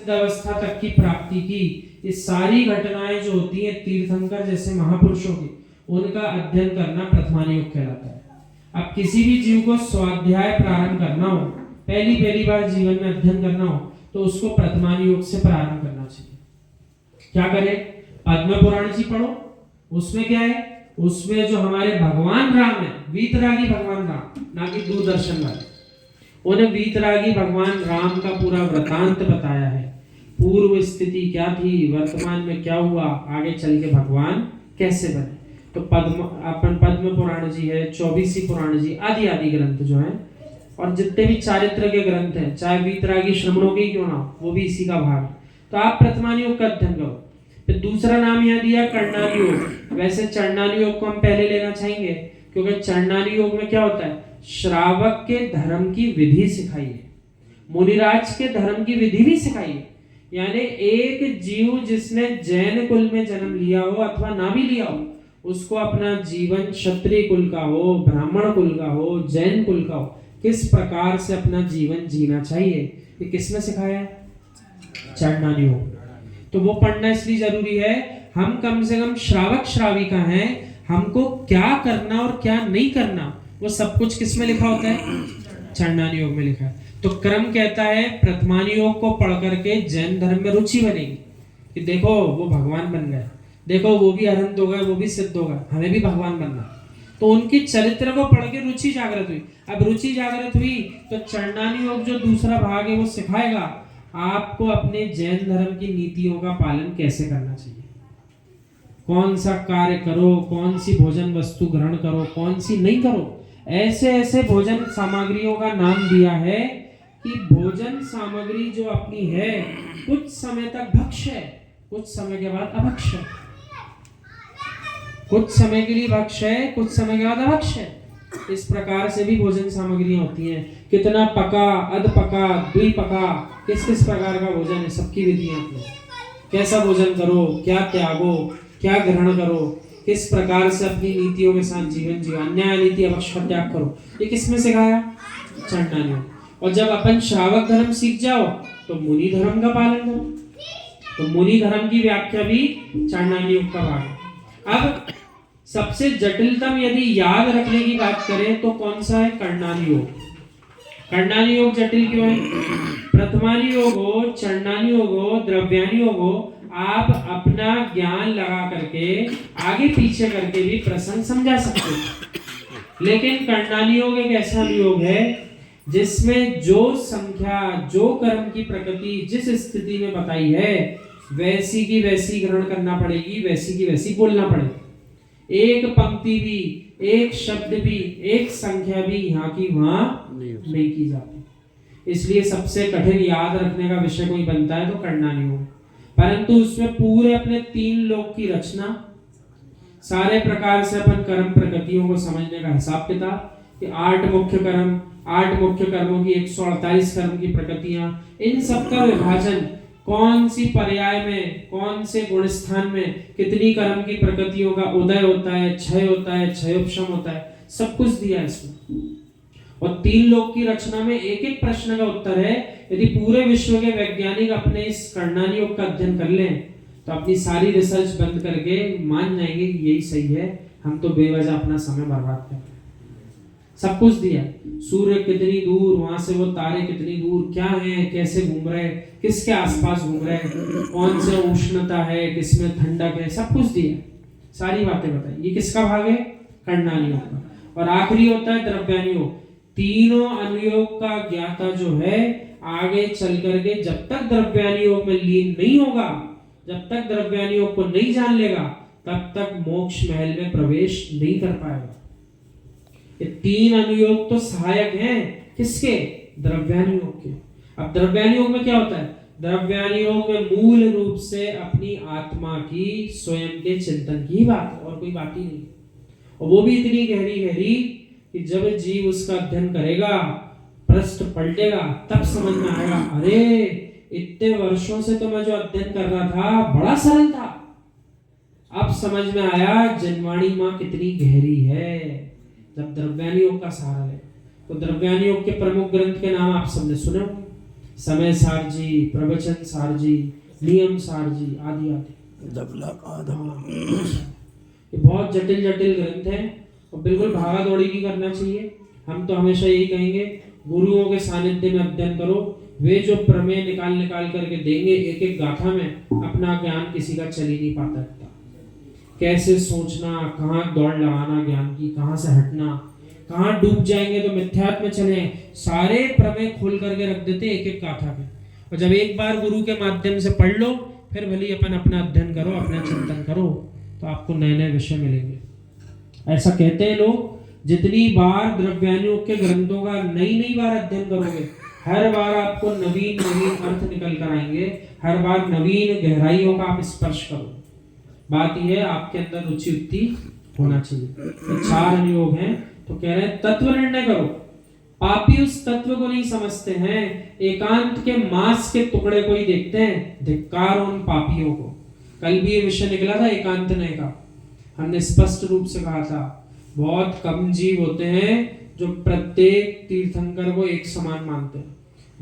अवस्था तक की प्राप्ति की, ये सारी घटनाएं जो होती हैं तीर्थंकर जैसे महापुरुषों की, उनका अध्ययन करना प्रथमान योग कहलाता है। अब किसी भी जीव को स्वाध्याय प्रारंभ करना हो, पहली बार जीवन में अध्ययन करना हो, तो उसको प्रथमान योग से प्रारंभ करना चाहिए। क्या करें? पद्म पुराण जी पढ़ो। उसमें क्या है? उसमें जो हमारे भगवान राम है, वीतरागी भगवान राम, ना कि दूरदर्शन वाले, उन्हें वीतरागी भगवान राम का पूरा वृतांत बताया है। पूर्व स्थिति क्या थी, वर्तमान में क्या हुआ, आगे चल के भगवान कैसे बने। तो पद्म पुराण जी है, 24 पुराण जी, आदि आदि ग्रंथ जो हैं, और जितने भी चारित्र के ग्रंथ हैं, चाहे वीतरागी श्रमणों के क्यों ना हो, वो भी इसी का भाग है। तो आप प्रथमान योग का अध्ययन करो। फिर दूसरा नाम यहाँ दिया कर्णानी योग। वैसे चरणानी योग को हम पहले लेना चाहेंगे, क्योंकि चरणानी योग में क्या होता है, श्रावक के धर्म की विधि सिखाई है, मुनिराज के धर्म की विधि भी सिखाई है। यानी एक जीव जिसने जैन कुल में जन्म लिया हो अथवा ना भी लिया हो, उसको अपना जीवन क्षत्रिय कुल का हो, ब्राह्मण कुल का हो, जैन कुल का हो, किस प्रकार से अपना जीवन जीना चाहिए, ये किसने सिखाया है? चरणानी योग। तो वो पढ़ना इसलिए जरूरी है, हम कम से कम श्रावक श्राविका हैं, हमको क्या करना और क्या नहीं करना, वो सब कुछ किसमें लिखा होता है? चरणानी योग में लिखा है। तो क्रम कहता है प्रथमान योग को पढ़ करके जैन धर्म में रुचि बनेगी, कि देखो वो भगवान बन गए, देखो वो भी अरहंत हो गए, वो भी सिद्ध हो गए, हमें भी भगवान बनना। तो उनकी चरित्र को पढ़ के रुचि जागृत हुई। अब रुचि जागृत हुई तो चरणानी योग जो दूसरा भाग है वो सिखाएगा आपको अपने जैन धर्म की नीतियों का पालन कैसे करना चाहिए, कौन सा कार्य करो, कौन सी भोजन वस्तु ग्रहण करो, कौन सी नहीं करो। ऐसे ऐसे भोजन सामग्रियों का नाम दिया है कि भोजन सामग्री जो अपनी है, कुछ समय तक भक्ष्य है, कुछ समय के बाद अभक्ष्य है, कुछ समय के लिए भक्ष्य है, कुछ समय के बाद अभक्ष्य है। इस प्रकार से भी भोजन सामग्रियां होती हैं। कितना पका, अध पका, द्वि पका, किस किस प्रकार का भोजन है, सबकी विधियां हैं। कैसा भोजन करो, क्या त्यागो, क्या ग्रहण करो, किस प्रकार से अपनी नीतियों के साथ जीवन जियो, अन्याय नीति अवश्य का त्याग करो, ये किसमें सिखाया? चरणानी योग। और जब अपन श्रावक धर्म सीख जाओ तो मुनि धर्म का पालन करो। तो मुनि धर्म की व्याख्या भी चरणानी योग का भाग है। अब सबसे जटिलतम यदि याद रखने की बात करें तो कौन सा है? कर्णानी योग। कर्णानी योग जटिल क्यों है? प्रथमानी योग हो, चरणानी योग हो, द्रव्यानी योग हो, आप अपना ज्ञान लगा करके आगे पीछे करके भी प्रसंग समझा सकते हैं। लेकिन कर्णानी योग एक ऐसा योग है जिसमें जो संख्या, जो कर्म की प्रकृति जिस स्थिति में बताई है, वैसी की वैसी ग्रहण करना पड़ेगी, वैसी की वैसी बोलना पड़ेगा। एक पंक्ति भी, एक शब्द भी, एक संख्या भी यहाँ की वहां नहीं की जाती। इसलिए सबसे कठिन याद रखने का विषय कोई बनता है तो कर्णानी योग। परंतु उसमें पूरे अपने 3 लोक की रचना, सारे प्रकार से अपन कर्म प्रकृतियों को समझने का हिसाब किताब, कि 8 मुख्य कर्म, 8 मुख्य कर्मों की 148 कर्म की प्रकृतियां, इन सब का विभाजन, कौन सी पर्याय में, कौन से गुण स्थान में कितनी कर्म की प्रकृतियों का उदय होता है, क्षय होता है, क्षयोपशम होता है, सब कुछ दिया है इसमें। और 3 लोक की रचना में एक एक प्रश्न का उत्तर है। यदि पूरे विश्व के वैज्ञानिक अपने इस कर्णानी योग का अध्ययन कर लें तो अपनी सारी रिसर्च बंद करके मान जाएंगे कि यही सही है, हम तो बेवजह अपना समय बर्बाद कर रहे हैं। सब कुछ दिया, सूर्य कितनी दूर, वहां से वो तारे कितनी दूर, क्या है, कैसे घूम रहे, किसके आसपास घूम रहे, कौन से उष्णता है, किसमें ठंडक है, सब कुछ दिया, सारी बातें बताई। ये किसका भाग है? कर्णानी योग का। और आखिरी होता है द्रव्यानी योग। तीनों अनुयोग का ज्ञाता जो है आगे चल करके जब तक द्रव्यानी योग में लीन नहीं होगा, जब तक द्रव्यानी योग को नहीं जान लेगा, तब तक मोक्ष महल में प्रवेश नहीं कर पाएगा। ये 3 अनुयोग तो सहायक हैं किसके? द्रव्यानी योग के। अब द्रव्यानी योग में क्या होता है? द्रव्यानी योग में मूल रूप से अपनी आत्मा की, स्वयं के चिंतन की बात है, और कोई बात ही नहीं। और वो भी इतनी गहरी गहरी कि जब जीव उसका अध्ययन करेगा, पृष्ठ पलटेगा, तब समझ में आएगा, अरे इतने वर्षों से तो मैं जो अध्ययन कर रहा था बड़ा सरल था, अब समझ में आया जनवाणी माँ कितनी गहरी है, जब द्रव्यानी योग का सहारा ले। तो द्रव्यानी योग के प्रमुख ग्रंथ के नाम आप सबने सुने होंगे। समय सार जी, प्रवचन सार जी, नियम सार जी, आदि आदि। ये बहुत जटिल जटिल ग्रंथ हैं और बिल्कुल भागा दौड़ी नहीं करना चाहिए। हम तो हमेशा यही कहेंगे, गुरुओं के सानिध्य में अध्ययन करो। वे जो प्रमेय निकाल निकाल करके देंगे एक एक गाथा में, अपना ज्ञान किसी का चल ही नहीं पाता था। कैसे सोचना, कहाँ दौड़ लगाना ज्ञान की, कहाँ से हटना, कहाँ डूब जाएंगे तो मिथ्यात्व में चले, सारे प्रमेय खोल करके रख देते एक एक गाथा में। और जब एक बार गुरु के माध्यम से पढ़ लो, फिर भले अपन अपना अध्ययन करो, अपना चिंतन करो, तो आपको नए नए विषय मिलेंगे। ऐसा कहते हैं लोग, जितनी बार द्रव्यानुयोग के ग्रंथों का नई नई बार अध्ययन करोगे, हर बार आपको नवीन नवीन अर्थ निकल कर आएंगे, हर बार नवीन गहराइयों का आप स्पर्श करो। बात यह है, आपके अंदर रुचि उक्ति होना चाहिए। तो 4 अनुयोग हैं, तो कह रहे हैं तत्व निर्णय करो। पापी उस तत्व को नहीं समझते हैं, एकांत के मांस के टुकड़े को ही देखते हैं। धिक्कार उन पापियों को। कल भी ये विषय निकला था एकांतनय का, हमने स्पष्ट रूप से कहा था, बहुत कम जीव होते हैं जो प्रत्येक तीर्थंकर को एक समान मानते हैं।